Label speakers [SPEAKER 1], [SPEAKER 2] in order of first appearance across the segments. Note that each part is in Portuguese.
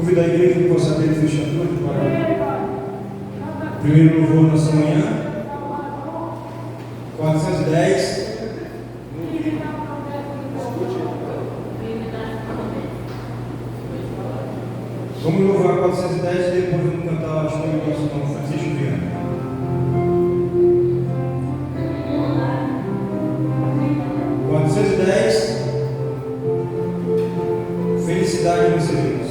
[SPEAKER 1] Convido a igreja que possa abrir os fechadores para o primeiro louvor nessa manhã. 410. Vamos louvar 410 e depois vamos cantar a história do nosso irmão Francisco Viana. Felicidade nos Deus.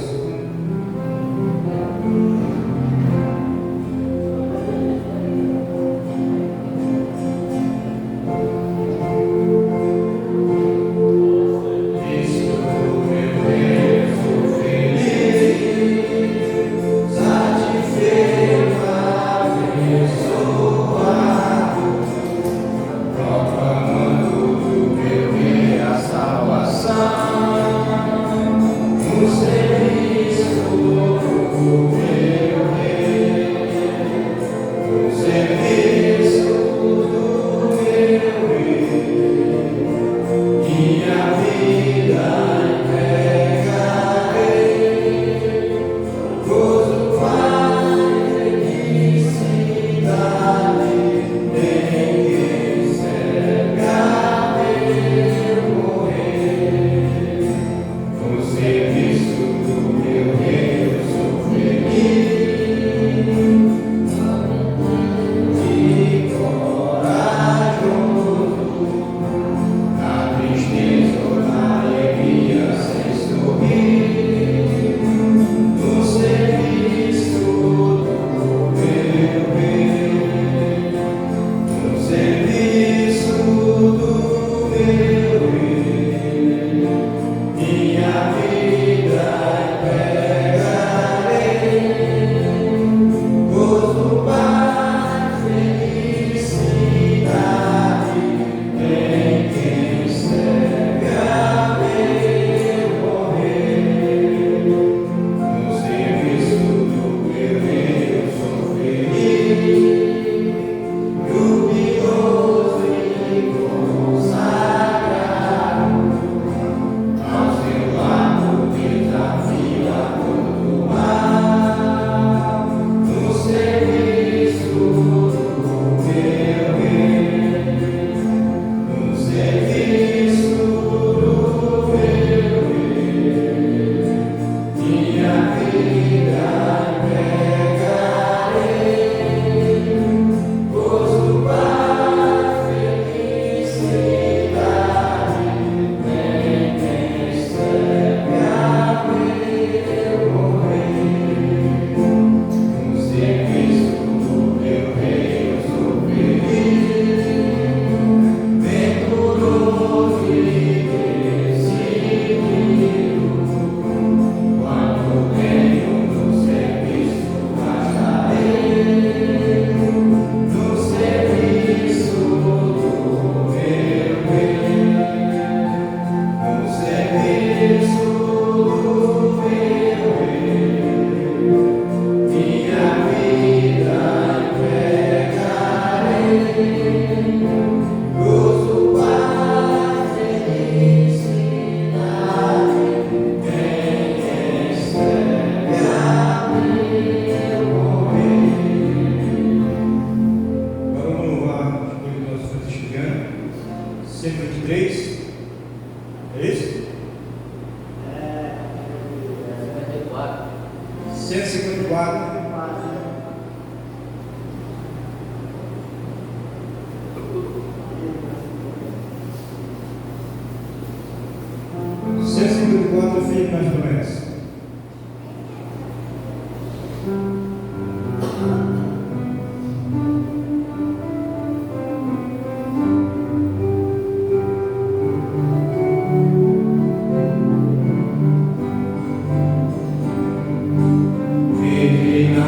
[SPEAKER 2] Divina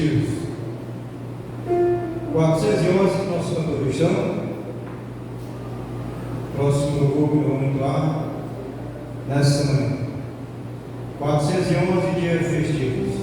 [SPEAKER 1] festivos. 411, nosso cantor Cristiano. Próximo louvor que vamos entrar nessa semana. 411 dias festivos.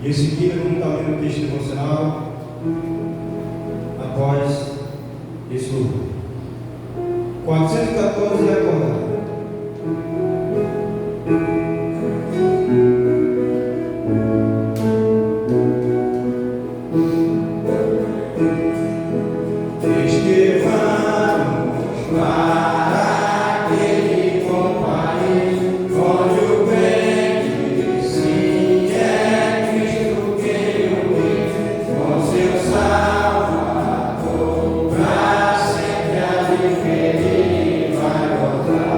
[SPEAKER 1] E em seguida vamos estar lendo o texto devocional após esse louvor. 414 é acordar.
[SPEAKER 2] Vai voltar.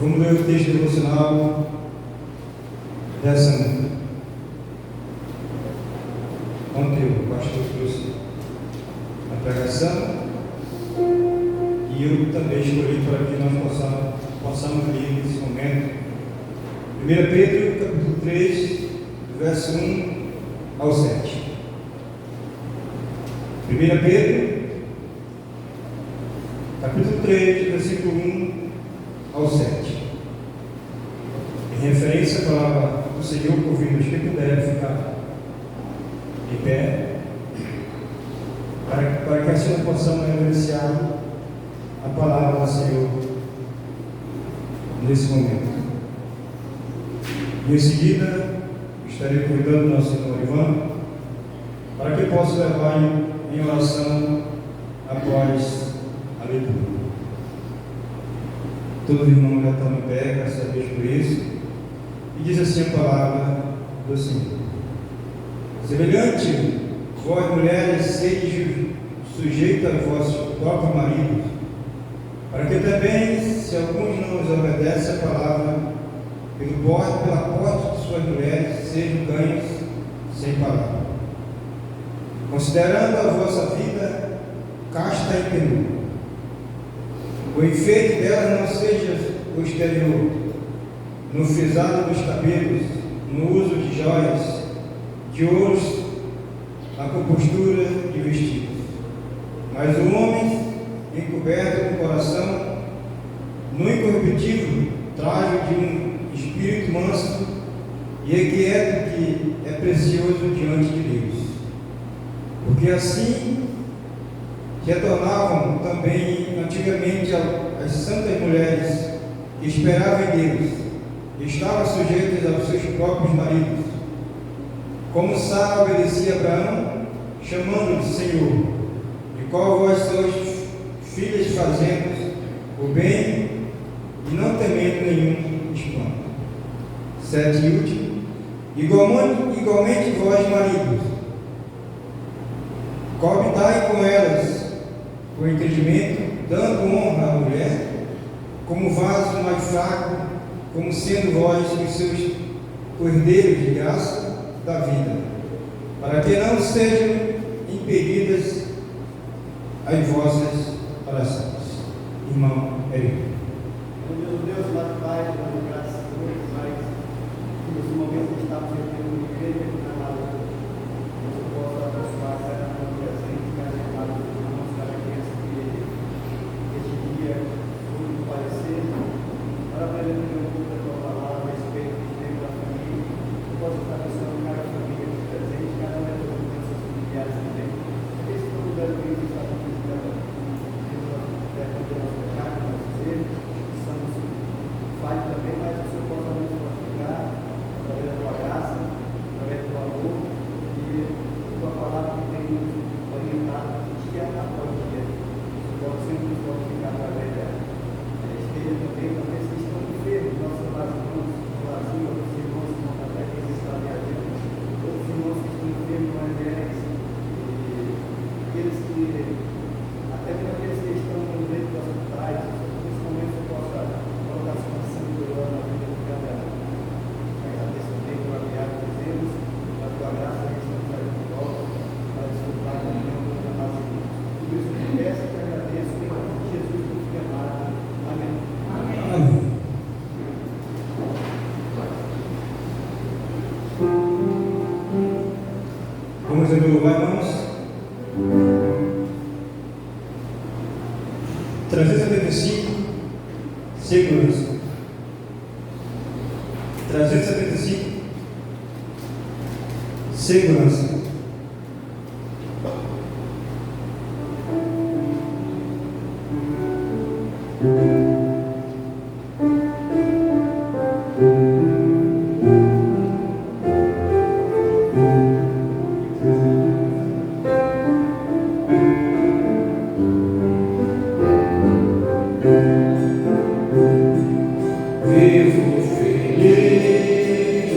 [SPEAKER 1] Vamos ler o texto devocional dessa noite. Ontem o pastor trouxe a pregação e eu também escolhi para que nós possamos ler nesse momento 1 Pedro, capítulo 3, verso 1 ao 7. 1 Pedro, capítulo 3, versículo 1 ao 7. Em referência à palavra do Senhor, convido os que puderem ficar em pé, para que assim possamos reverenciar a palavra do Senhor nesse momento. E em seguida, estarei convidando o nosso irmão Ivan para que possa levar em oração após a leitura. Todos os irmãos já estão em pé, graças a Deus por isso. E diz assim a palavra do Senhor: semelhante, vós mulheres, sede sujeita a vosso próprio marido, para que também, se alguns não os obedecem a palavra, pela porta de suas mulheres, sejam ganhos sem palavra, considerando a vossa vida casta e temor. O enfeite delas não seja o exterior, no frisado dos cabelos, no uso de joias, de ouros, na compostura de vestidos, mas o homem encoberto do coração, no incorruptível, e inquieto que é precioso diante de Deus. Porque assim retornavam também antigamente as santas mulheres que esperavam em Deus, e estavam sujeitas aos seus próprios maridos, como Sara obedecia a Abraão, chamando-lhe Senhor, de qual vós sois filhas fazendo o bem e não temendo nenhum espanto. 7 e último, igualmente vós maridos, coabitai com elas com entendimento, dando honra à mulher, como vaso mais fraco, como sendo vós os seus cordeiros de graça da vida, para que não sejam impedidas as vossas orações. Irmão Érico.
[SPEAKER 2] Meu Deus, lá Pai, dando graças a Deus, mas nos momentos que estamos vivendo na igreja, na palavra, eu posso abençoar cada um presente, cada chamado dos irmãos, cada criança que este dia foi parecer, para aprender um pouco da tua palavra, a respeito do tempo da família, eu posso estar abençoando cada família aqui presente, cada um das seus familiares também. Esse foi o lugar que eu estava visitando, perto do nosso pecado, do nosso erro. Fale também, mas o Senhor possa nos glorificar através da tua graça, através do teu amor e da tua palavra que tem nos orientado dia após dia. O Senhor pode sempre nos glorificar através dela. Esteja também com aqueles que estão enfermos, nossos irmãos no Brasil, outros irmãos que não até que eles estão viajando, outros irmãos que estão enfermos no AMS, e aqueles que, até mesmo aqueles que estão no leito dos hospitais, nesse momento eu posso colocar a sua na vida de cada um. Agradeço também por aviar os erros, a tua graça que estamos trazendo de volta, para desfrutar da união da nossa vida. Tudo isso que peço e te agradeço, em nome de Jesus, que te amado. Amém.
[SPEAKER 1] Amém. Vamos louvar, irmãos. 375, segurança. 375, segurança. Vivo feliz,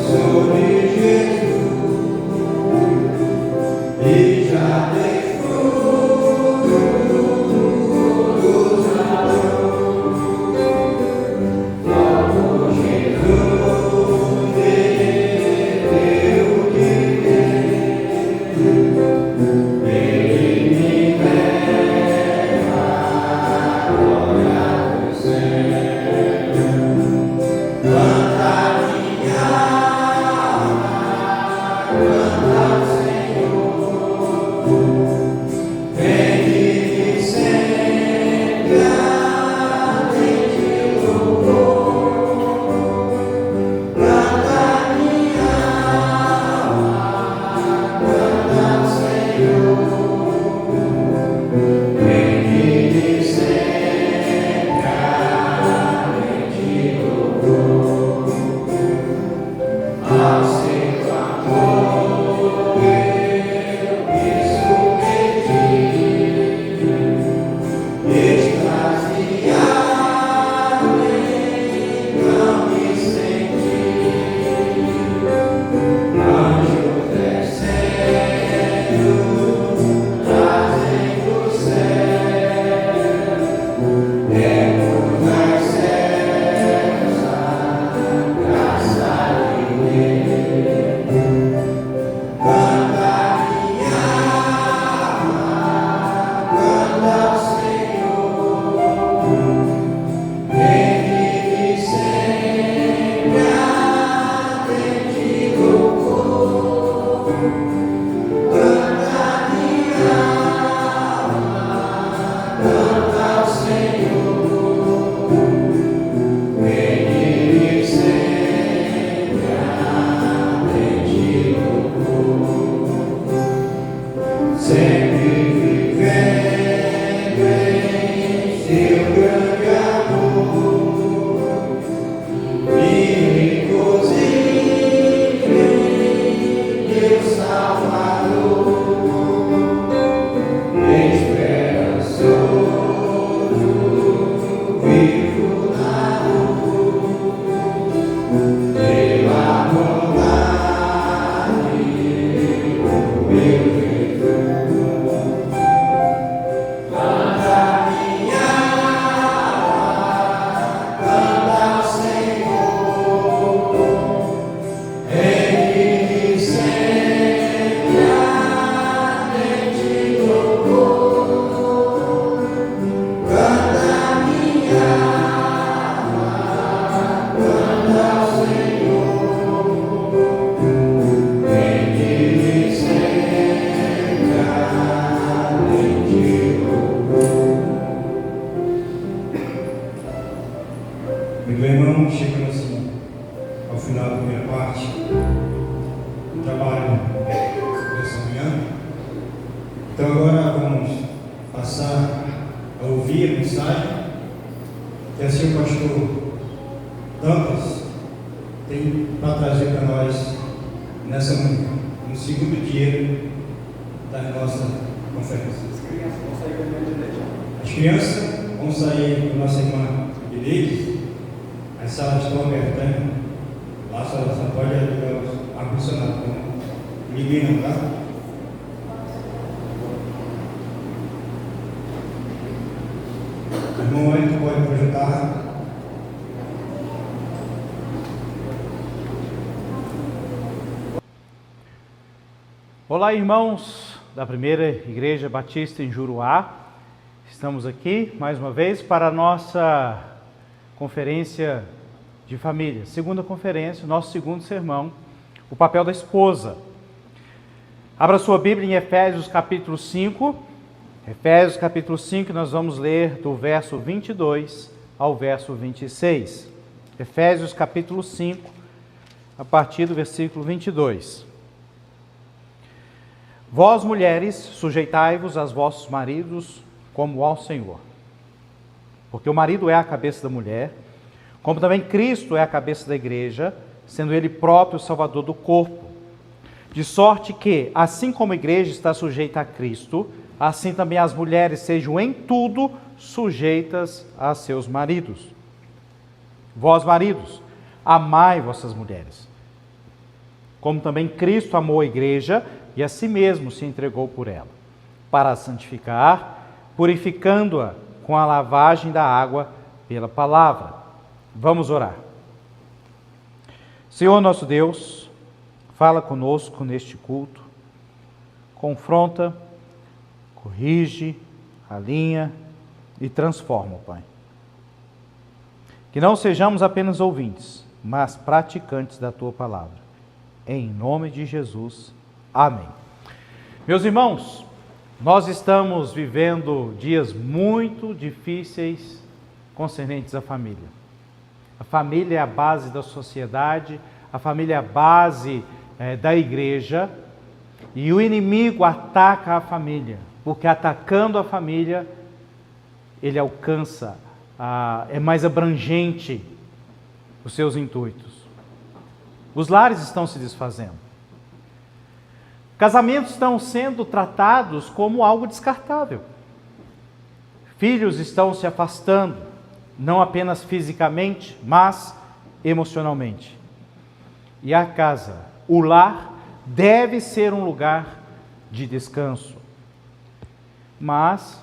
[SPEAKER 1] sou de Jesus, e já dei frutos do amor. Logo Jesus deu de Deus, Ele me leva à glória do céu. Meu irmão, chegando assim ao final da primeira parte do trabalho dessa manhã. Então agora vamos passar a ouvir a mensagem que assim o pastor Dantas tem para trazer para nós nessa manhã, no segundo dia da nossa conferência. As crianças vão sair com nossa irmã de leite, as salas estão abertas, lá só pode ligar o ar-condicionado, ninguém não, tá? Irmão, aí tu pode projetar.
[SPEAKER 3] Olá, irmãos da Primeira Igreja Batista em Juruá. Estamos aqui mais uma vez para a nossa conferência de família, segunda conferência, nosso segundo sermão, o papel da esposa. Abra sua Bíblia em Efésios capítulo 5. Efésios capítulo 5, nós vamos ler do verso 22 ao verso 26. Efésios capítulo 5, a partir do versículo 22. Vós, mulheres, sujeitai-vos aos vossos maridos como ao Senhor. Porque o marido é a cabeça da mulher, como também Cristo é a cabeça da igreja, sendo ele próprio o Salvador do corpo. De sorte que, assim como a igreja está sujeita a Cristo, assim também as mulheres sejam em tudo sujeitas a seus maridos. Vós, maridos, amai vossas mulheres, como também Cristo amou a igreja e a si mesmo se entregou por ela, para a santificar, purificando-a com a lavagem da água pela palavra. Vamos orar. Senhor nosso Deus, fala conosco neste culto, confronta, corrige, alinha e transforma, Pai. Que não sejamos apenas ouvintes, mas praticantes da Tua palavra. Em nome de Jesus. Amém. Meus irmãos, nós estamos vivendo dias muito difíceis concernentes à família. A família é a base da sociedade, a família é a base da igreja, e o inimigo ataca a família, porque atacando a família, ele alcança, é mais abrangente os seus intuitos. Os lares estão se desfazendo. Casamentos estão sendo tratados como algo descartável. Filhos estão se afastando, não apenas fisicamente, mas emocionalmente. E a casa, o lar, deve ser um lugar de descanso. Mas,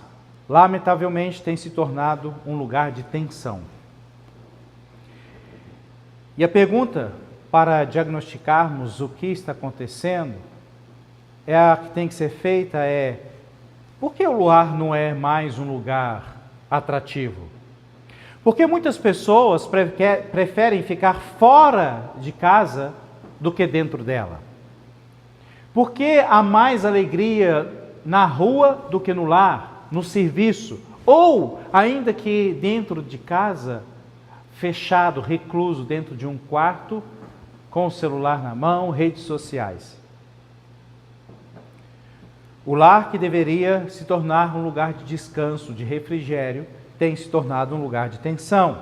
[SPEAKER 3] lamentavelmente, tem se tornado um lugar de tensão. E a pergunta para diagnosticarmos o que está acontecendo a que tem que ser feita por que o lar não é mais um lugar atrativo? Porque muitas pessoas preferem ficar fora de casa do que dentro dela. Porque há mais alegria na rua do que no lar, no serviço, ou ainda que dentro de casa, fechado, recluso dentro de um quarto, com o celular na mão, redes sociais. O lar, que deveria se tornar um lugar de descanso, de refrigério, tem se tornado um lugar de tensão.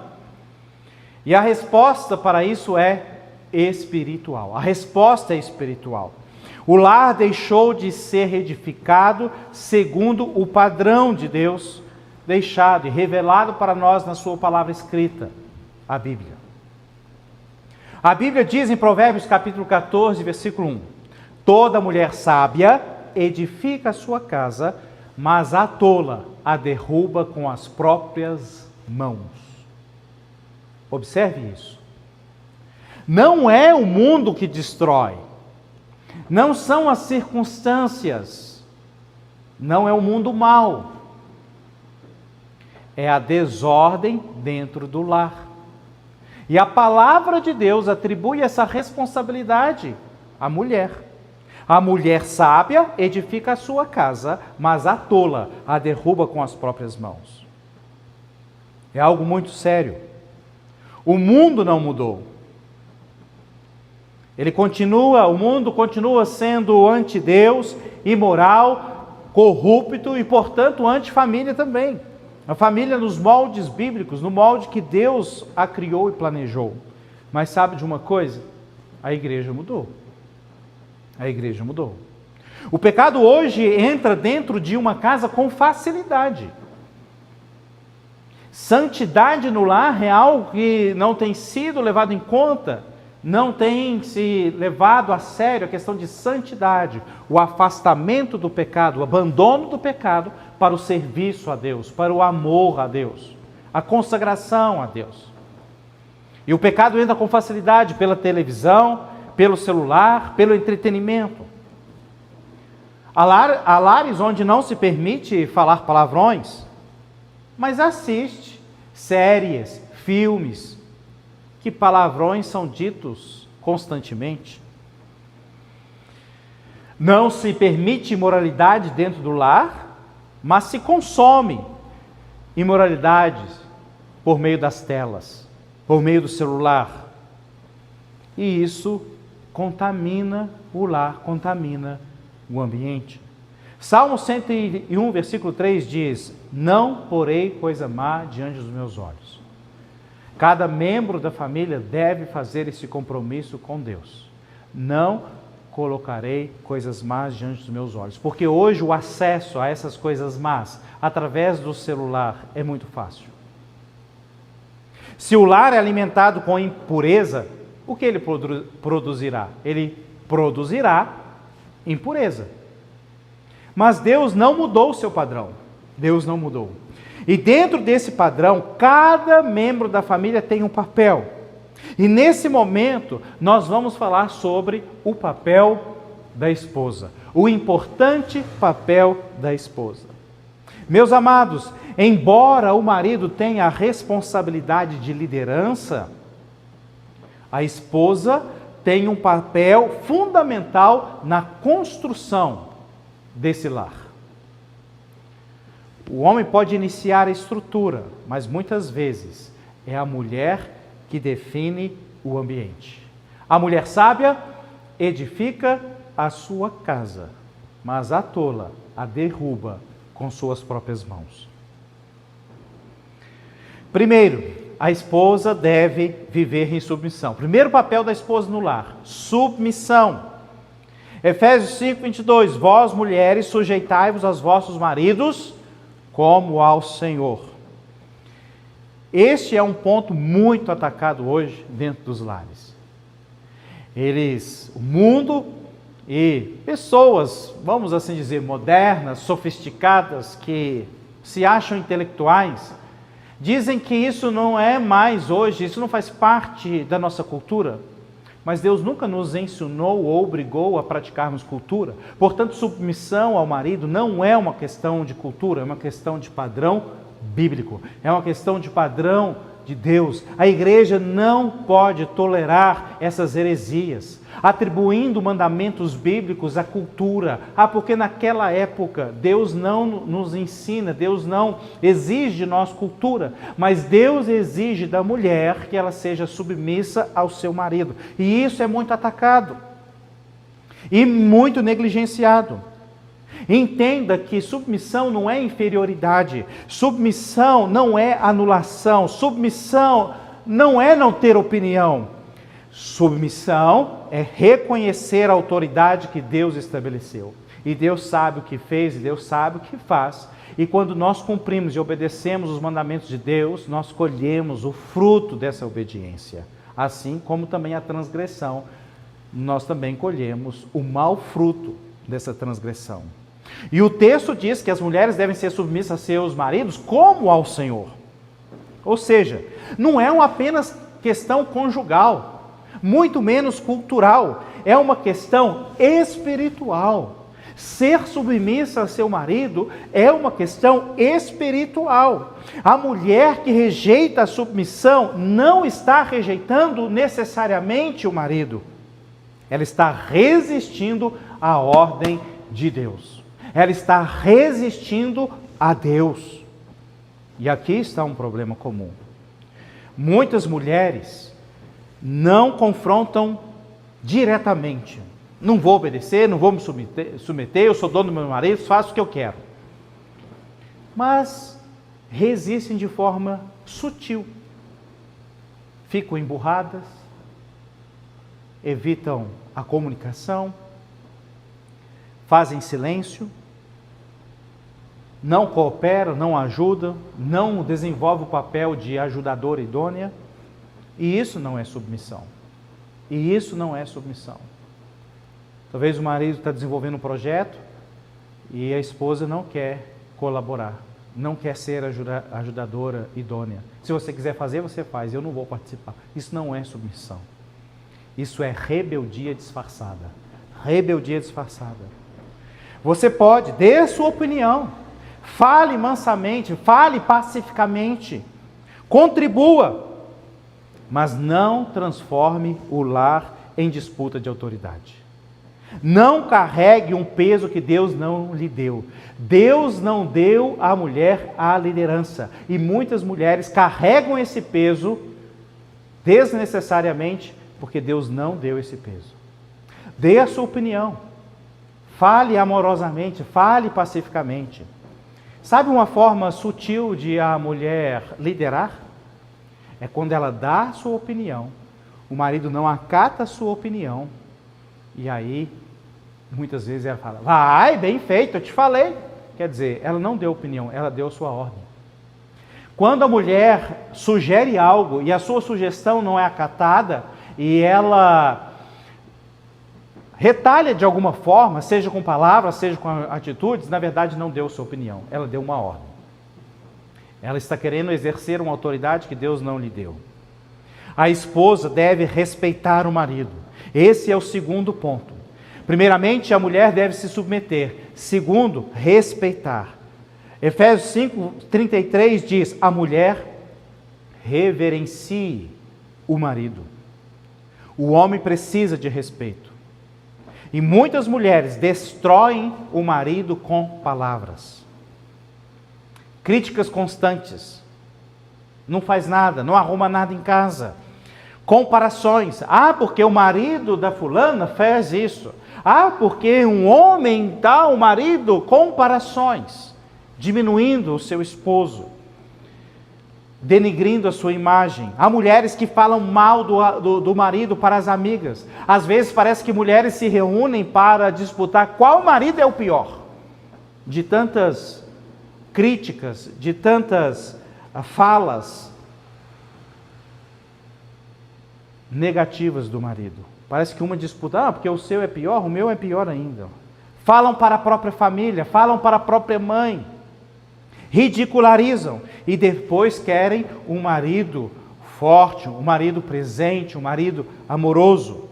[SPEAKER 3] E a resposta para isso é espiritual. A resposta é espiritual. O lar deixou de ser edificado segundo o padrão de Deus, deixado e revelado para nós na sua palavra escrita, a Bíblia. A Bíblia diz em Provérbios capítulo 14, versículo 1: toda mulher sábia edifica a sua casa, mas a tola a derruba com as próprias mãos. Observe isso. Não é o mundo que destrói, não são as circunstâncias, não é o mundo mau, é a desordem dentro do lar. E a palavra de Deus atribui essa responsabilidade à mulher. A mulher sábia edifica a sua casa, mas a tola a derruba com as próprias mãos. É algo muito sério. O mundo não mudou. O mundo continua sendo anti-Deus, imoral, corrupto e, portanto, anti-família também. A família nos moldes bíblicos, no molde que Deus a criou e planejou. Mas sabe de uma coisa? A igreja mudou. A igreja mudou. O pecado hoje entra dentro de uma casa com facilidade. Santidade no lar é algo que não tem sido levado em conta, não tem se levado a sério a questão de santidade, o afastamento do pecado, o abandono do pecado para o serviço a Deus, para o amor a Deus, a consagração a Deus. E o pecado entra com facilidade pela televisão, pelo celular, pelo entretenimento. Há lares onde não se permite falar palavrões, mas assiste séries, filmes, que palavrões são ditos constantemente. Não se permite imoralidade dentro do lar, mas se consome imoralidades por meio das telas, por meio do celular. E isso contamina o lar, contamina o ambiente. Salmo 101, versículo 3 diz: não porei coisa má diante dos meus olhos. Cada membro da família deve fazer esse compromisso com Deus. Não colocarei coisas más diante dos meus olhos. Porque hoje o acesso a essas coisas más, através do celular, é muito fácil. Se o lar é alimentado com impureza, o que ele produzirá? Ele produzirá impureza. Mas Deus não mudou o seu padrão. Deus não mudou. E dentro desse padrão, cada membro da família tem um papel. E nesse momento, nós vamos falar sobre o papel da esposa. O importante papel da esposa. Meus amados, embora o marido tenha a responsabilidade de liderança, a esposa tem um papel fundamental na construção desse lar. O homem pode iniciar a estrutura, mas muitas vezes é a mulher que define o ambiente. A mulher sábia edifica a sua casa, mas a tola a derruba com suas próprias mãos. Primeiro, a esposa deve viver em submissão. Primeiro papel da esposa no lar: submissão. Efésios 5, 22. Vós, mulheres, sujeitai-vos aos vossos maridos como ao Senhor. Este é um ponto muito atacado hoje dentro dos lares. O mundo e pessoas, vamos assim dizer, modernas, sofisticadas, que se acham intelectuais, dizem que isso não é mais hoje, isso não faz parte da nossa cultura. Mas Deus nunca nos ensinou ou obrigou a praticarmos cultura. Portanto, submissão ao marido não é uma questão de cultura, é uma questão de padrão bíblico. É uma questão de padrão de Deus. A igreja não pode tolerar essas heresias, atribuindo mandamentos bíblicos à cultura. Porque naquela época Deus não nos ensina, Deus não exige de nós cultura, mas Deus exige da mulher que ela seja submissa ao seu marido. E isso é muito atacado e muito negligenciado. Entenda que submissão não é inferioridade, submissão não é anulação, submissão não é não ter opinião. Submissão é reconhecer a autoridade que Deus estabeleceu. E Deus sabe o que fez e Deus sabe o que faz. E quando nós cumprimos e obedecemos os mandamentos de Deus, nós colhemos o fruto dessa obediência. Assim como também a transgressão, nós também colhemos o mau fruto dessa transgressão. E o texto diz que as mulheres devem ser submissas a seus maridos como ao Senhor. Ou seja, não é apenas questão conjugal, muito menos cultural, é uma questão espiritual. Ser submissa a seu marido é uma questão espiritual. A mulher que rejeita a submissão não está rejeitando necessariamente o marido. Ela está resistindo à ordem de Deus. Ela está resistindo a Deus. E aqui está um problema comum. Muitas mulheres não confrontam diretamente. Não vou obedecer, não vou me submeter, eu sou dono do meu marido, faço o que eu quero. Mas resistem de forma sutil. Ficam emburradas, evitam a comunicação, fazem silêncio, não cooperam, não ajudam, não desenvolvem o papel de ajudadora idônea. E isso não é submissão. E isso não é submissão. Talvez o marido está desenvolvendo um projeto e a esposa não quer colaborar, não quer ser ajudadora idônea. Se você quiser fazer, você faz, eu não vou participar. Isso não é submissão. Isso é rebeldia disfarçada. Rebeldia disfarçada. Você pode, dê a sua opinião, fale mansamente, fale pacificamente, contribua, mas não transforme o lar em disputa de autoridade. Não carregue um peso que Deus não lhe deu. Deus não deu à mulher a liderança. E muitas mulheres carregam esse peso desnecessariamente porque Deus não deu esse peso. Dê a sua opinião. Fale amorosamente, fale pacificamente. Sabe uma forma sutil de a mulher liderar? É quando ela dá a sua opinião, o marido não acata a sua opinião, e aí, muitas vezes ela fala, vai, bem feito, eu te falei. Quer dizer, ela não deu opinião, ela deu a sua ordem. Quando a mulher sugere algo e a sua sugestão não é acatada, e ela retalha de alguma forma, seja com palavras, seja com atitudes, na verdade não deu sua opinião, ela deu uma ordem. Ela está querendo exercer uma autoridade que Deus não lhe deu. A esposa deve respeitar o marido. Esse é o segundo ponto. Primeiramente, a mulher deve se submeter. Segundo, respeitar. Efésios 5:33 diz, a mulher reverencie o marido. O homem precisa de respeito. E muitas mulheres destroem o marido com palavras. Críticas constantes. Não faz nada, não arruma nada em casa. Comparações. Ah, porque o marido da fulana fez isso. Ah, porque um homem dá ao marido. Comparações. Diminuindo o seu esposo. Denigrindo a sua imagem. Há mulheres que falam mal do marido para as amigas. Às vezes parece que mulheres se reúnem para disputar qual marido é o pior. De tantas críticas, de tantas falas negativas do marido. Parece que uma disputa, porque o seu é pior, o meu é pior ainda. Falam para a própria família, falam para a própria mãe. Ridicularizam e depois querem um marido forte, um marido presente, um marido amoroso.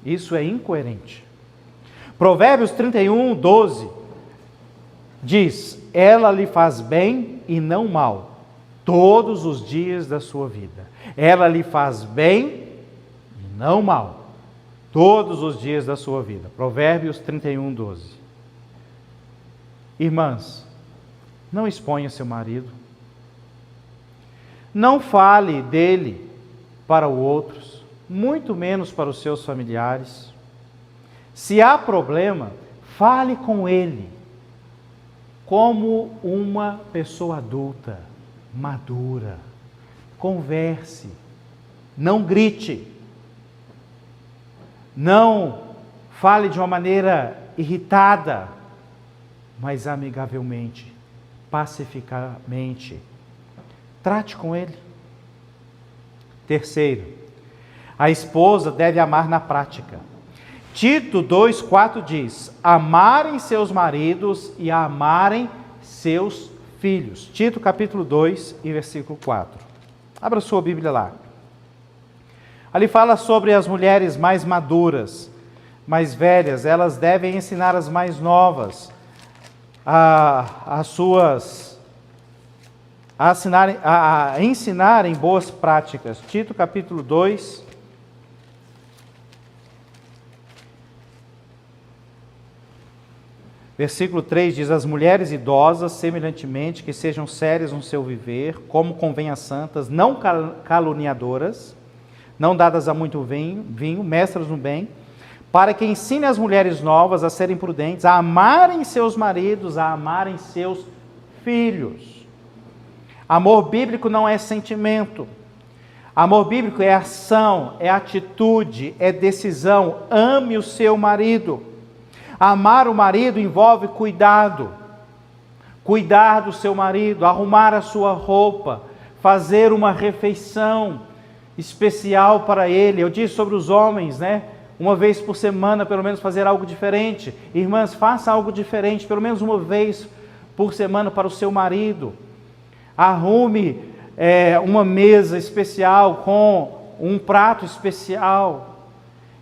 [SPEAKER 3] Isso é incoerente. Provérbios 31:12 diz, ela lhe faz bem e não mal, todos os dias da sua vida. Ela lhe faz bem e não mal, todos os dias da sua vida. Provérbios 31:12. Irmãs, não exponha seu marido. Não fale dele para outros, muito menos para os seus familiares. Se há problema, fale com ele como uma pessoa adulta, madura. Converse, não grite, não fale de uma maneira irritada, mas amigavelmente, pacificamente. Trate com ele. Terceiro, a esposa deve amar na prática. Tito 2:4 diz, amarem seus maridos e amarem seus filhos. Tito capítulo 2 e versículo 4. Abra sua Bíblia lá. Ali fala sobre as mulheres mais maduras, mais velhas. Elas devem ensinar as mais novas a ensinarem boas práticas. Tito capítulo 2. Versículo 3 diz: as mulheres idosas, semelhantemente, que sejam sérias no seu viver, como convém a santas, não caluniadoras, não dadas a muito vinho, mestras no bem, para que ensine as mulheres novas a serem prudentes, a amarem seus maridos, a amarem seus filhos. Amor bíblico não é sentimento. Amor bíblico é ação, é atitude, é decisão. Ame o seu marido. Amar o marido envolve cuidado. Cuidar do seu marido, arrumar a sua roupa, fazer uma refeição especial para ele. Eu disse sobre os homens, né? Uma vez por semana, pelo menos, fazer algo diferente. Irmãs, faça algo diferente, pelo menos uma vez por semana para o seu marido. Arrume uma mesa especial com um prato especial.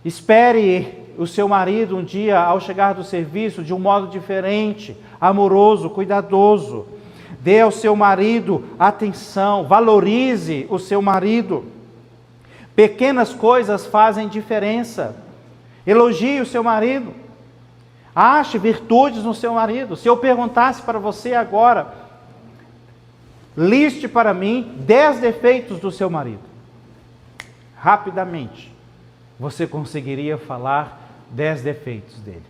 [SPEAKER 3] Espere o seu marido um dia, ao chegar do serviço, de um modo diferente, amoroso, cuidadoso. Dê ao seu marido atenção, valorize o seu marido. Pequenas coisas fazem diferença. Elogie o seu marido. Ache virtudes no seu marido. Se eu perguntasse para você agora, liste para mim 10 defeitos do seu marido. Rapidamente, você conseguiria falar 10 defeitos dele.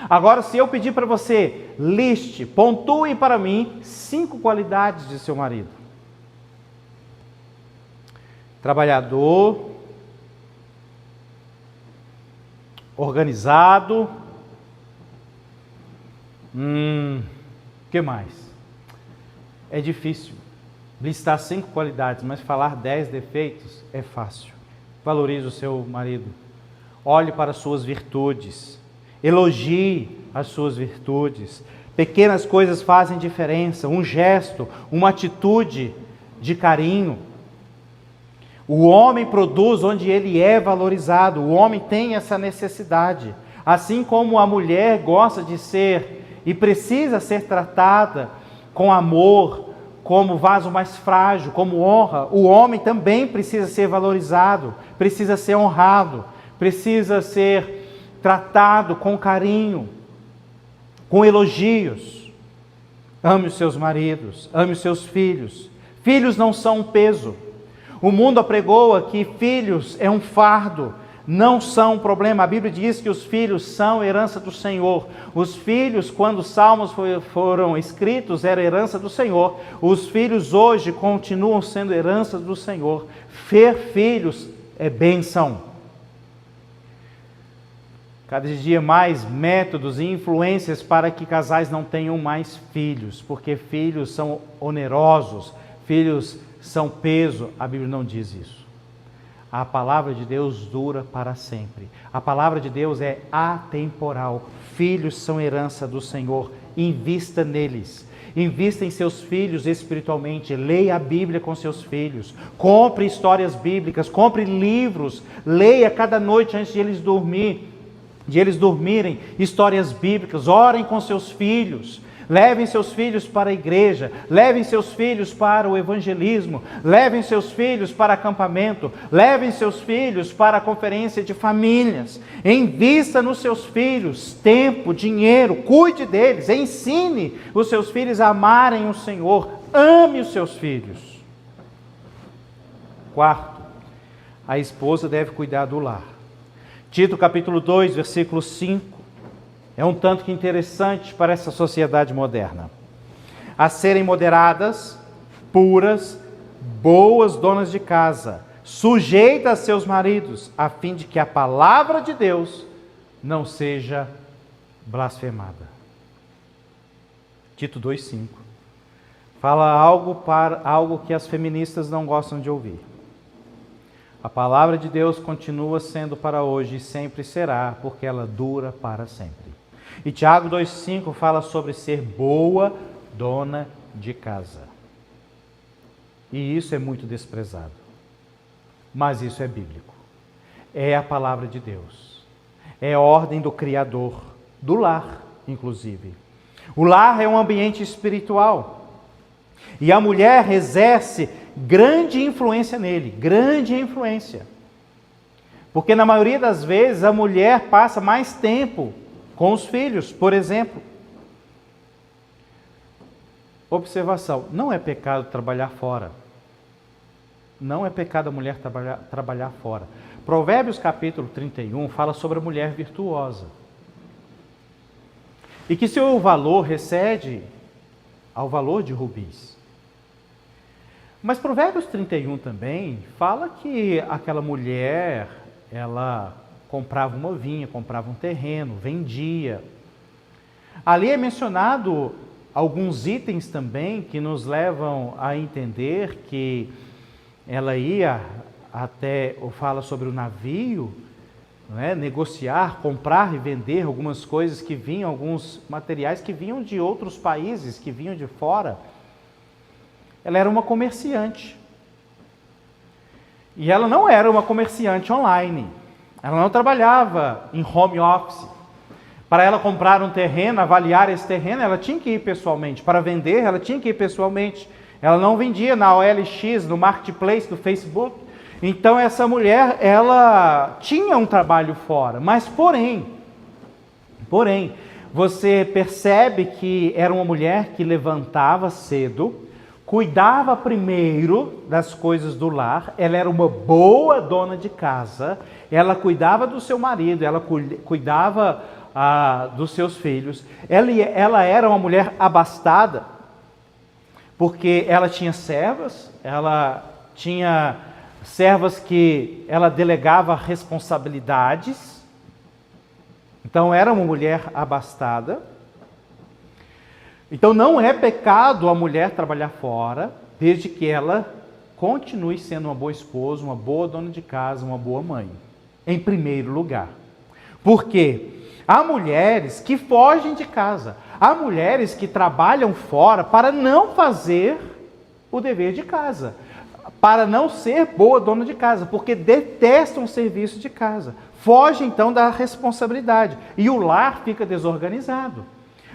[SPEAKER 3] Agora, se eu pedir para você, liste, pontue para mim 5 qualidades de seu marido. Trabalhador, organizado, que mais? É difícil listar 5 qualidades, mas falar 10 defeitos é fácil. Valorize o seu marido, olhe para as suas virtudes, elogie as suas virtudes. Pequenas coisas fazem diferença, um gesto, uma atitude de carinho. O homem produz onde ele é valorizado, o homem tem essa necessidade. Assim como a mulher gosta de ser e precisa ser tratada com amor, como vaso mais frágil, como honra, o homem também precisa ser valorizado, precisa ser honrado, precisa ser tratado com carinho, com elogios. Ame os seus maridos, ame os seus filhos. Filhos não são um peso. O mundo apregoa que filhos é um fardo, não são um problema. A Bíblia diz que os filhos são herança do Senhor. Os filhos, quando os salmos foram escritos, era herança do Senhor. Os filhos hoje continuam sendo herança do Senhor. Ter filhos é bênção. Cada dia mais métodos e influências para que casais não tenham mais filhos, porque filhos são onerosos, filhos são peso. A Bíblia não diz isso. A palavra de Deus dura para sempre. A palavra de Deus é atemporal. Filhos são herança do Senhor. Invista neles. Invista em seus filhos espiritualmente. Leia a Bíblia com seus filhos. Compre histórias bíblicas. Compre livros. Leia cada noite antes de eles dormirem histórias bíblicas. Orem com seus filhos. Levem seus filhos para a igreja, levem seus filhos para o evangelismo, levem seus filhos para acampamento, levem seus filhos para a conferência de famílias. Invista nos seus filhos tempo, dinheiro, cuide deles, ensine os seus filhos a amarem o Senhor, ame os seus filhos. Quarto, a esposa deve cuidar do lar. Tito capítulo 2, versículo 5. É um tanto que interessante para essa sociedade moderna. A serem moderadas, puras, boas donas de casa, sujeitas a seus maridos, a fim de que a palavra de Deus não seja blasfemada. Tito 2,5. Fala algo que as feministas não gostam de ouvir. A palavra de Deus continua sendo para hoje e sempre será, porque ela dura para sempre. E Tiago 2,5 fala sobre ser boa dona de casa. E isso é muito desprezado. Mas isso é bíblico. É a palavra de Deus. É a ordem do Criador, do lar, inclusive. O lar é um ambiente espiritual. E a mulher exerce grande influência nele, grande influência. Porque na maioria das vezes a mulher passa mais tempo com os filhos, por exemplo. Observação, não é pecado trabalhar fora. Não é pecado a mulher trabalhar fora. Provérbios capítulo 31 fala sobre a mulher virtuosa. E que seu valor excede ao valor de rubis. Mas Provérbios 31 também fala que aquela mulher, ela comprava uma vinha, comprava um terreno, vendia. Ali é mencionado alguns itens também que nos levam a entender que ela ia até, ou fala sobre o navio, não é? Negociar, comprar e vender algumas coisas que vinham, alguns materiais que vinham de outros países, que vinham de fora. Ela era uma comerciante. E ela não era uma comerciante online. Ela não trabalhava em home office. Para ela comprar um terreno, avaliar esse terreno, ela tinha que ir pessoalmente. Para vender, ela tinha que ir pessoalmente. Ela não vendia na OLX, no Marketplace do Facebook. Então essa mulher, ela tinha um trabalho fora. Mas porém, você percebe que era uma mulher que levantava cedo, cuidava primeiro das coisas do lar, ela era uma boa dona de casa, ela cuidava do seu marido, ela cuidava dos seus filhos. Ela era uma mulher abastada, porque ela tinha servas, que ela delegava responsabilidades. Então era uma mulher abastada. Então não é pecado a mulher trabalhar fora, desde que ela continue sendo uma boa esposa, uma boa dona de casa, uma boa mãe, em primeiro lugar. Por quê? Há mulheres que fogem de casa, há mulheres que trabalham fora para não fazer o dever de casa, para não ser boa dona de casa, porque detestam o serviço de casa, fogem então da responsabilidade, e o lar fica desorganizado.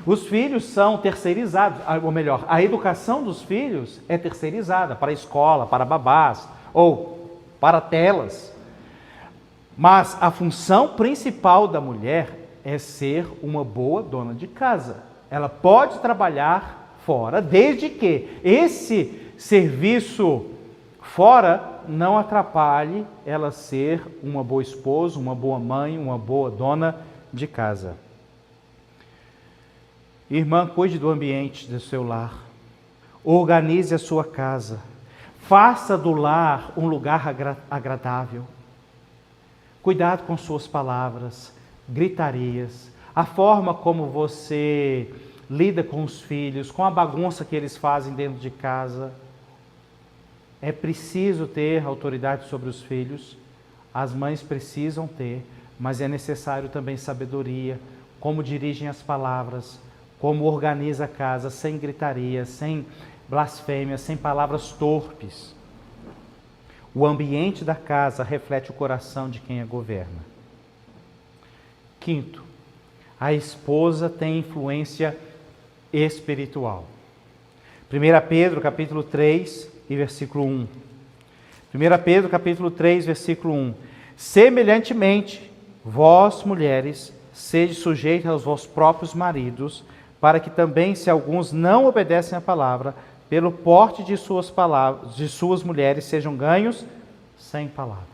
[SPEAKER 3] Os filhos são terceirizados, ou melhor, a educação dos filhos é terceirizada para a escola, para babás ou para telas. Mas a função principal da mulher é ser uma boa dona de casa. Ela pode trabalhar fora, desde que esse serviço fora não atrapalhe ela ser uma boa esposa, uma boa mãe, uma boa dona de casa. Irmã, cuide do ambiente do seu lar. Organize a sua casa. Faça do lar um lugar agradável. Cuidado com suas palavras, gritarias, a forma como você lida com os filhos, com a bagunça que eles fazem dentro de casa. É preciso ter autoridade sobre os filhos, as mães precisam ter, mas é necessário também sabedoria, como dirigem as palavras, como organiza a casa, sem gritaria, sem blasfêmia, sem palavras torpes. O ambiente da casa reflete o coração de quem a governa. Quinto, a esposa tem influência espiritual. 1 Pedro capítulo 3 e versículo 1. 1 Pedro capítulo 3, versículo 1. Semelhantemente, vós, mulheres, sede sujeitas aos vossos próprios maridos, para que também, se alguns não obedecem à palavra, pelo porte de suas mulheres, sejam ganhos sem palavra.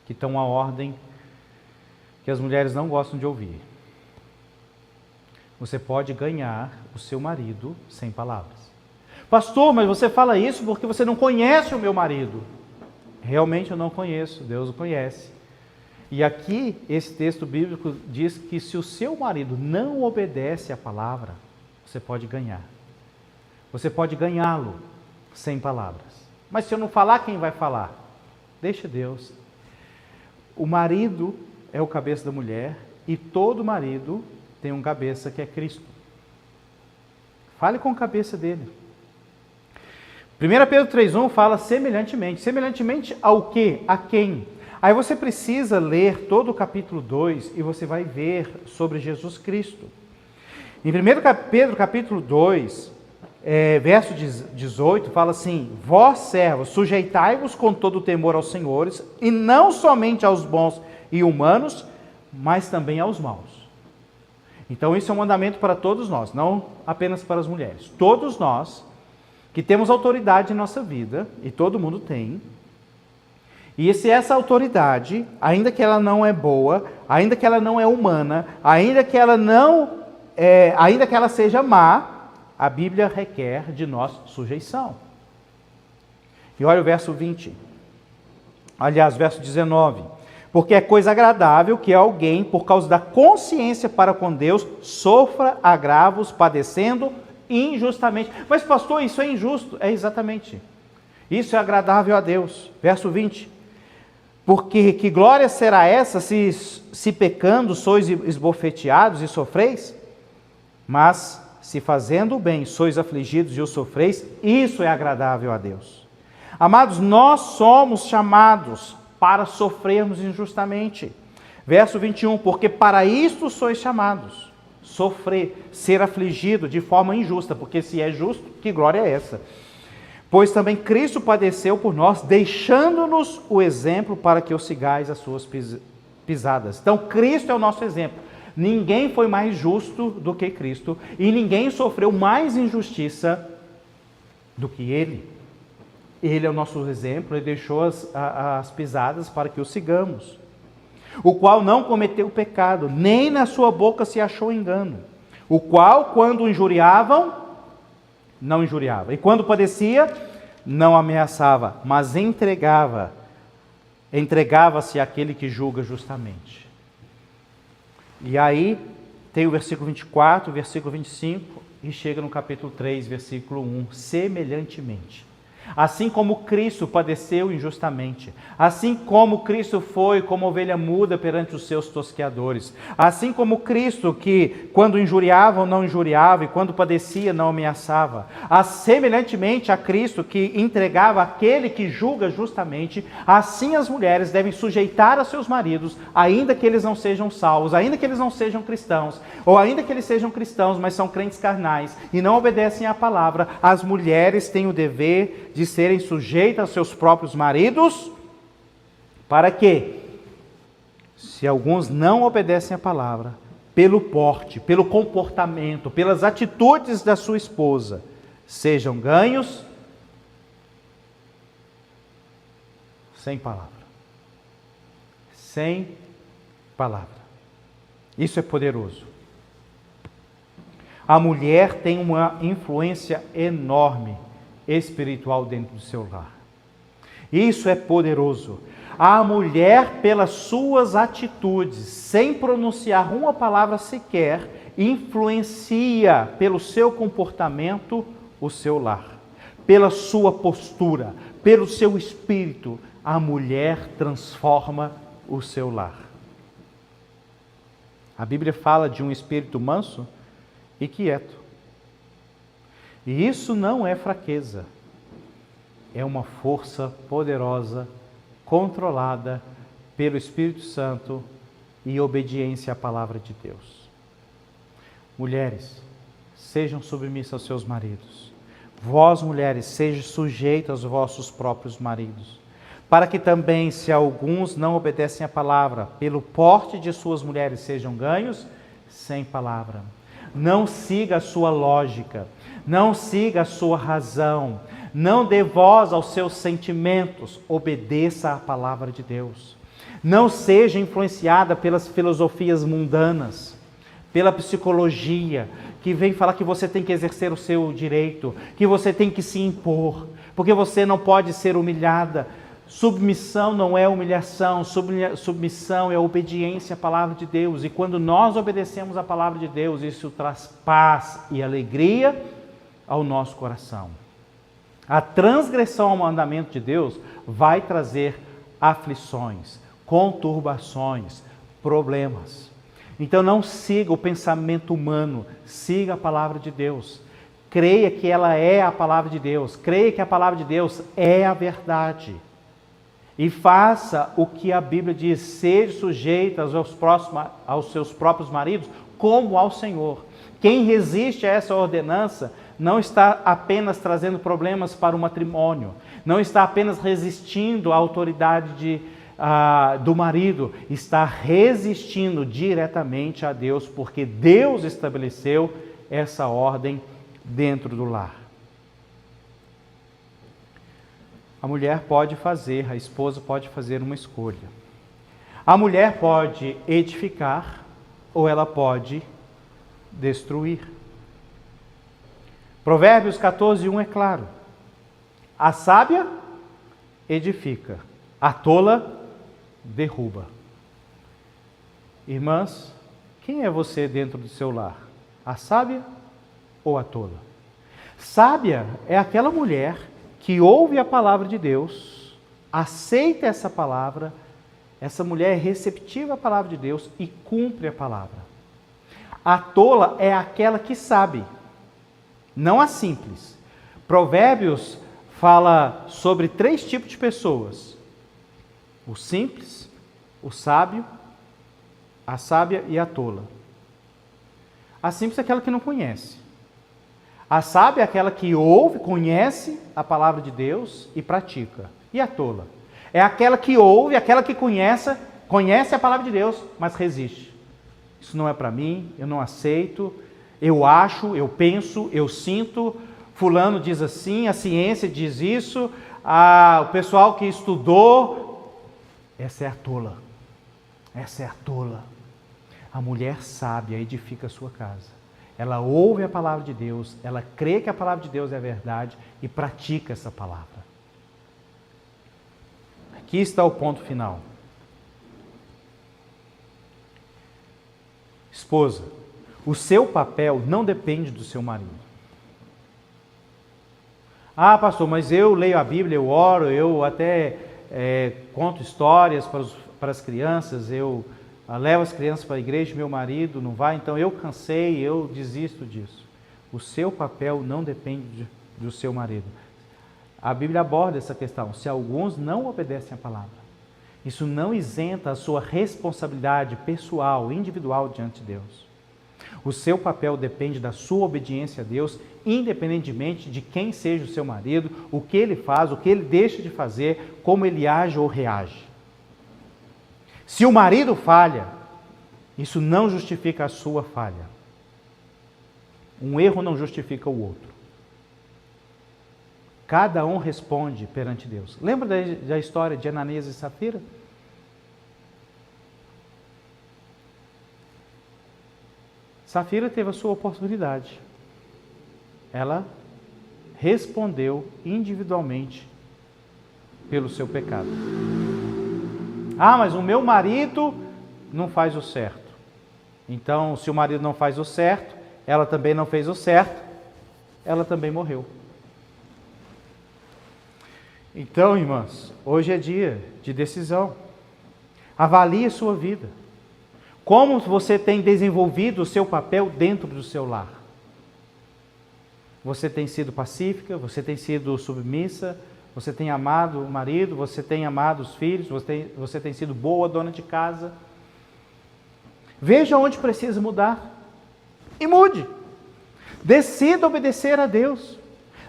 [SPEAKER 3] Que estão uma ordem que as mulheres não gostam de ouvir. Você pode ganhar o seu marido sem palavras. Pastor, mas você fala isso porque você não conhece o meu marido. Realmente eu não conheço, Deus o conhece. E aqui, esse texto bíblico diz que se o seu marido não obedece à palavra, você pode ganhar. Você pode ganhá-lo sem palavras. Mas se eu não falar, quem vai falar? Deixa Deus. O marido é o cabeça da mulher e todo marido tem um cabeça que é Cristo. Fale com a cabeça dele. 1 Pedro 3,1 fala semelhantemente. Semelhantemente ao quê? A quem? Aí você precisa ler todo o capítulo 2 e você vai ver sobre Jesus Cristo. Em 1 Pedro capítulo 2, verso 18, fala assim: vós, servos, sujeitai-vos com todo o temor aos senhores, e não somente aos bons e humanos, mas também aos maus. Então isso é um mandamento para todos nós, não apenas para as mulheres. Todos nós que temos autoridade em nossa vida, e todo mundo tem, e se essa autoridade, ainda que ela não é boa, ainda que ela não é humana, ainda que ela seja má, a Bíblia requer de nós sujeição. E olha o verso 20. Aliás, verso 19. Porque é coisa agradável que alguém, por causa da consciência para com Deus, sofra agravos padecendo injustamente. Mas pastor, isso é injusto. É exatamente. Isso é agradável a Deus. Verso 20. Porque que glória será essa se pecando sois esbofeteados e sofreis? Mas se fazendo o bem sois afligidos e o sofreis, isso é agradável a Deus. Amados, nós somos chamados para sofrermos injustamente. Verso 21, porque para isto sois chamados, sofrer, ser afligido de forma injusta, porque se é justo, que glória é essa? Pois também Cristo padeceu por nós, deixando-nos o exemplo para que o sigais as suas pisadas. Então, Cristo é o nosso exemplo. Ninguém foi mais justo do que Cristo e ninguém sofreu mais injustiça do que Ele. Ele é o nosso exemplo, Ele deixou as pisadas para que o sigamos. O qual não cometeu pecado, nem na sua boca se achou engano. O qual, quando injuriavam, não injuriava. E quando padecia, não ameaçava, mas entregava-se àquele que julga justamente. E aí tem o versículo 24, o versículo 25 e chega no capítulo 3, versículo 1. Semelhantemente, assim como Cristo padeceu injustamente, assim como Cristo foi como ovelha muda perante os seus tosqueadores, assim como Cristo que quando injuriavam não injuriava e quando padecia não ameaçava, semelhantemente a Cristo que entregava aquele que julga justamente, assim as mulheres devem sujeitar a seus maridos, ainda que eles não sejam salvos, ainda que eles não sejam cristãos, ou ainda que eles sejam cristãos, mas são crentes carnais e não obedecem à palavra. As mulheres têm o dever de serem sujeitas aos seus próprios maridos, para que, se alguns não obedecem à palavra, pelo porte, pelo comportamento, pelas atitudes da sua esposa, sejam ganhos sem palavra. Sem palavra. Isso é poderoso. A mulher tem uma influência enorme espiritual dentro do seu lar. Isso é poderoso. A mulher, pelas suas atitudes, sem pronunciar uma palavra sequer, influencia pelo seu comportamento o seu lar. Pela sua postura, pelo seu espírito, a mulher transforma o seu lar. A Bíblia fala de um espírito manso e quieto. E isso não é fraqueza, é uma força poderosa, controlada pelo Espírito Santo e obediência à palavra de Deus. Mulheres, sejam submissas aos seus maridos. Vós, mulheres, sejam sujeitas aos vossos próprios maridos, para que também, se alguns não obedecem à palavra, pelo porte de suas mulheres sejam ganhos sem palavra. Não siga a sua lógica, não siga a sua razão, não dê voz aos seus sentimentos, obedeça à palavra de Deus. Não seja influenciada pelas filosofias mundanas, pela psicologia, que vem falar que você tem que exercer o seu direito, que você tem que se impor, porque você não pode ser humilhada. Submissão não é humilhação, submissão é obediência à palavra de Deus. E quando nós obedecemos à palavra de Deus, isso traz paz e alegria ao nosso coração. A transgressão ao mandamento de Deus vai trazer aflições, conturbações, problemas. Então não siga o pensamento humano, siga a palavra de Deus. Creia que ela é a palavra de Deus, creia que a palavra de Deus é a verdade. E faça o que a Bíblia diz, seja sujeita aos seus próprios maridos, como ao Senhor. Quem resiste a essa ordenança não está apenas trazendo problemas para o matrimônio, não está apenas resistindo à autoridade do marido está resistindo diretamente a Deus, porque Deus estabeleceu essa ordem dentro do lar. A mulher pode fazer, a esposa pode fazer uma escolha. A mulher pode edificar ou ela pode destruir. Provérbios 14:1 é claro. A sábia edifica, a tola derruba. Irmãs, quem é você dentro do seu lar? A sábia ou a tola? Sábia é aquela mulher que ouve a palavra de Deus, aceita essa palavra, essa mulher é receptiva à palavra de Deus e cumpre a palavra. A tola é aquela que sabe, não a simples. Provérbios fala sobre 3 tipos de pessoas: o simples, o sábio, a sábia e a tola. A simples é aquela que não conhece. A sábia é aquela que ouve, conhece a palavra de Deus e pratica. E a tola? É aquela que ouve, aquela que conhece a palavra de Deus, mas resiste. Isso não é para mim, eu não aceito, eu acho, eu penso, eu sinto, fulano diz assim, a ciência diz isso, o pessoal que estudou. Essa é a tola. Essa é a tola. A mulher sábia edifica a sua casa. Ela ouve a palavra de Deus, ela crê que a palavra de Deus é verdade e pratica essa palavra. Aqui está o ponto final. Esposa, o seu papel não depende do seu marido. Ah, pastor, mas eu leio a Bíblia, eu oro, eu até conto histórias para as crianças, eu levo as crianças para a igreja, meu marido não vai, então eu cansei, eu desisto disso. O seu papel não depende do seu marido. A Bíblia aborda essa questão. Se alguns não obedecem à palavra, isso não isenta a sua responsabilidade pessoal, individual diante de Deus. O seu papel depende da sua obediência a Deus, independentemente de quem seja o seu marido, o que ele faz, o que ele deixa de fazer, como ele age ou reage. Se o marido falha, isso não justifica a sua falha. Um erro não justifica o outro. Cada um responde perante Deus. Lembra da história de Ananias e Safira? Safira teve a sua oportunidade. Ela respondeu individualmente pelo seu pecado. Ah, mas o meu marido não faz o certo. Então, se o marido não faz o certo, ela também não fez o certo, ela também morreu. Então, irmãs, hoje é dia de decisão. Avalie a sua vida. Como você tem desenvolvido o seu papel dentro do seu lar? Você tem sido pacífica? Você tem sido submissa? Você tem amado o marido? Você tem amado os filhos? Você tem sido boa dona de casa? Veja onde precisa mudar e mude. Decida obedecer a Deus.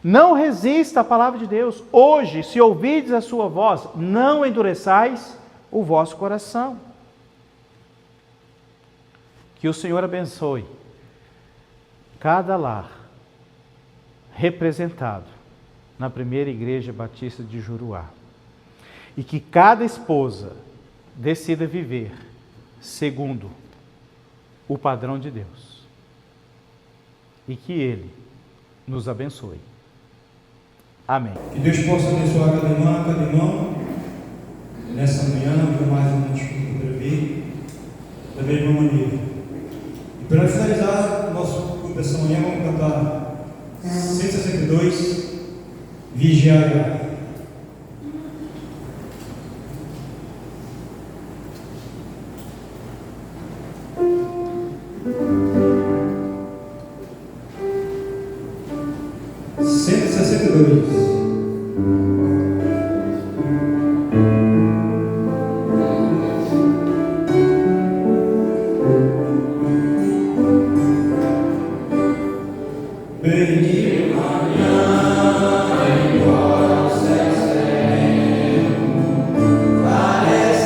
[SPEAKER 3] Não resista à palavra de Deus. Hoje, se ouvides a sua voz, não endureçais o vosso coração. Que o Senhor abençoe cada lar representado na primeira igreja batista de Juruá. E que cada esposa decida viver segundo o padrão de Deus. E que Ele nos abençoe. Amém.
[SPEAKER 1] Que Deus possa abençoar cada irmão, nessa manhã, por mais um desculpa para vir, da mesma maneira. E para finalizar o nosso culto dessa manhã, vamos cantar 162, Vigiar.
[SPEAKER 4] Parece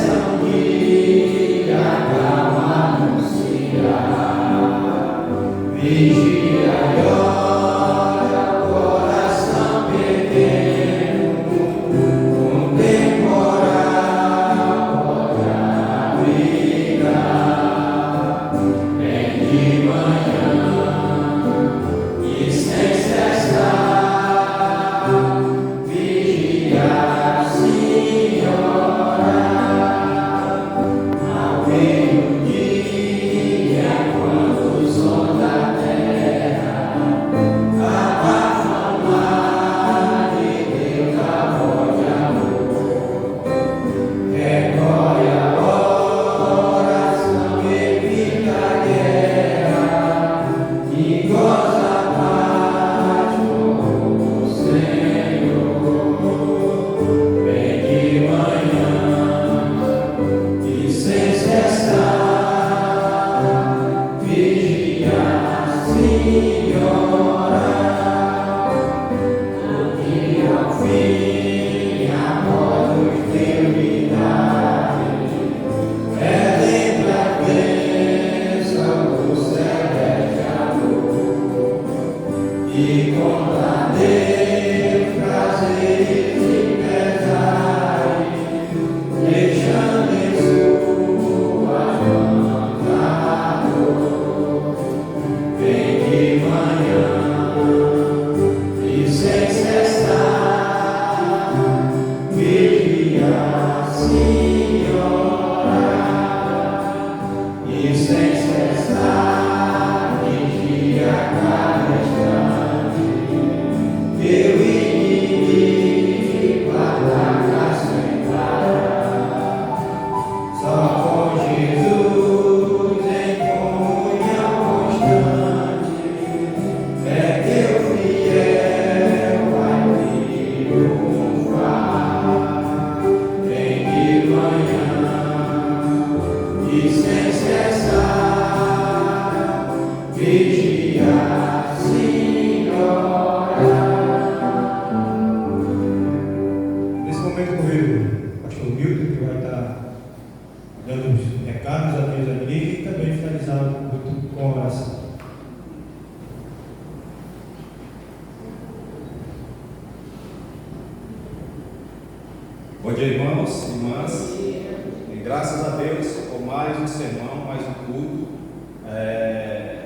[SPEAKER 4] Graças a Deus por mais um sermão, mais um culto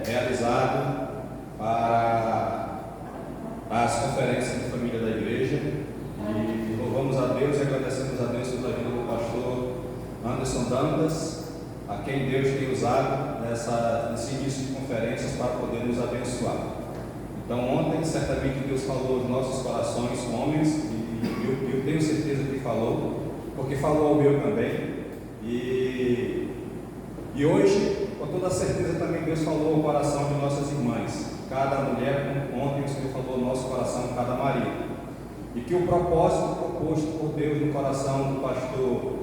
[SPEAKER 4] realizado para as conferências de família da igreja. E louvamos a Deus e agradecemos a Deus pela vida do pastor Anderson Dantas, a quem Deus tem usado nesse início de conferências para poder nos abençoar. Então, ontem, certamente, Deus falou aos nossos corações, homens, e eu tenho certeza que falou, porque falou ao meu também. E hoje, com toda certeza, também Deus falou ao coração de nossas irmãs. Cada mulher, como ontem o Senhor falou ao nosso coração, cada marido. E que o propósito proposto por Deus no coração do pastor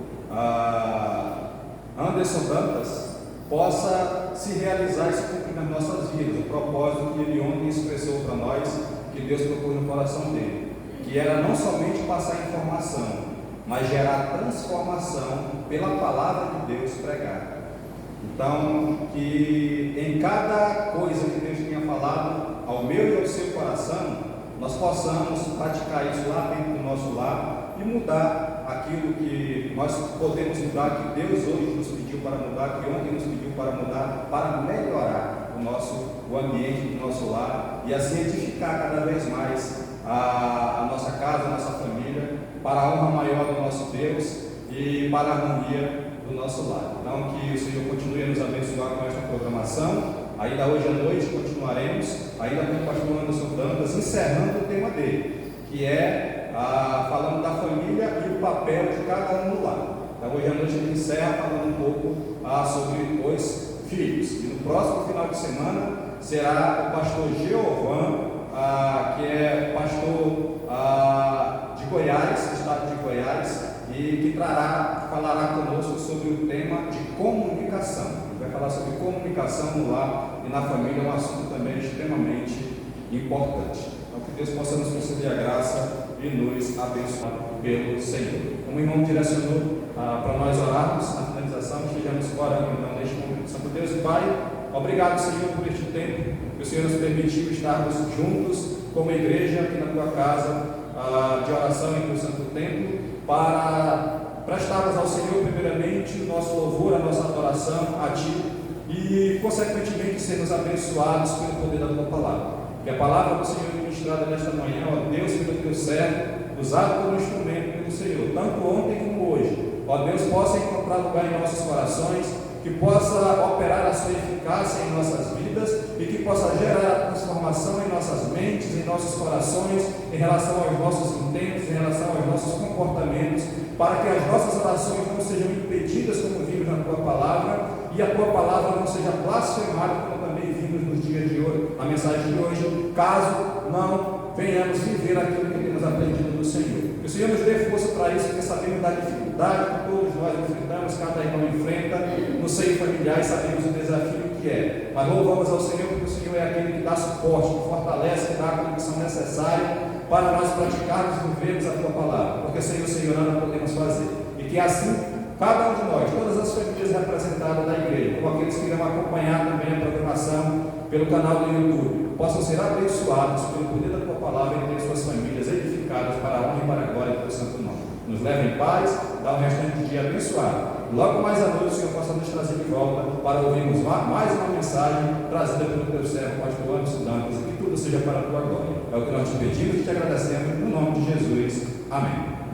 [SPEAKER 4] Anderson Dantas possa se realizar e se cumprir nas nossas vidas. O propósito que ele ontem expressou para nós, que Deus propôs no coração dele, que era não somente passar informação, mas gerar transformação pela palavra de Deus pregada. Então, que em cada coisa que Deus tenha falado ao meu e ao seu coração, nós possamos praticar isso lá dentro do nosso lar e mudar aquilo que nós podemos mudar, que Deus hoje nos pediu para mudar, que ontem nos pediu para mudar, para melhorar o ambiente do nosso lar e assim edificar cada vez mais a nossa casa, a nossa família, para a honra maior do nosso Deus e para a harmonia do nosso lar. Então, que o Senhor continue a nos abençoar com esta programação. Ainda hoje à noite continuaremos, ainda com o pastor Anderson Dantas, encerrando o tema dele, que é falando da família e o papel de cada um no lar. Então, hoje à noite ele encerra falando um pouco sobre os filhos. E no próximo final de semana será o pastor Geovan, que é pastor de Goiás, estado de Goiás, e que falará conosco sobre o tema de comunicação. Ele vai falar sobre comunicação no lar e na família, um assunto também extremamente importante. Então, que Deus possa nos conceder a graça e nos abençoar pelo Senhor. Como o irmão direcionou para nós orarmos na finalização, estejamos orando então neste momento. Santo Deus e Pai, obrigado, Senhor, por este tempo que o Senhor nos permitiu estarmos juntos como igreja aqui na tua casa de oração em teu santo templo, para prestarmos ao Senhor primeiramente o nosso louvor, a nossa adoração a Ti e consequentemente sermos abençoados pelo poder da tua palavra. Que a palavra do Senhor ministrada nesta manhã, ó Deus, pelo teu servo, usado como instrumento pelo Senhor, tanto ontem como hoje, ó Deus, possa encontrar lugar em nossos corações, que possa operar a sua eficácia em nossas vidas e que possa gerar transformação em nossas mentes, em nossos corações, em relação aos nossos intentos, em relação aos nossos comportamentos, para que as nossas orações não sejam impedidas, como vimos na tua palavra, e a tua palavra não seja blasfemada, como também vimos nos dias de hoje, na mensagem de hoje, caso não venhamos viver aquilo que temos aprendido do Senhor. Que o Senhor nos dê força para isso, porque sabemos da dificuldade que todos nós enfrentamos, cada irmão enfrenta no seio familiar, e sabemos o desafio que é. Mas louvamos ao Senhor, porque o Senhor é aquele que dá suporte, que fortalece, que dá a condição necessária para nós praticarmos e vivermos a tua palavra, porque sem o Senhor nada podemos fazer. E que assim, cada um de nós, todas as famílias representadas da igreja, como aqueles que irão acompanhar também a programação pelo canal do YouTube, possam ser abençoados pelo poder da tua palavra e ter suas famílias edificadas para a honra e para a glória do teu santo nome. Nos leve em paz, dá um restante de dia abençoado. Logo mais à noite o Senhor possa nos trazer de volta para ouvirmos mais uma mensagem trazida pelo teu servo, pastor Anderson Dantas, e que tudo seja para a tua glória. É o que nós te pedimos e te agradecemos no nome de Jesus. Amém.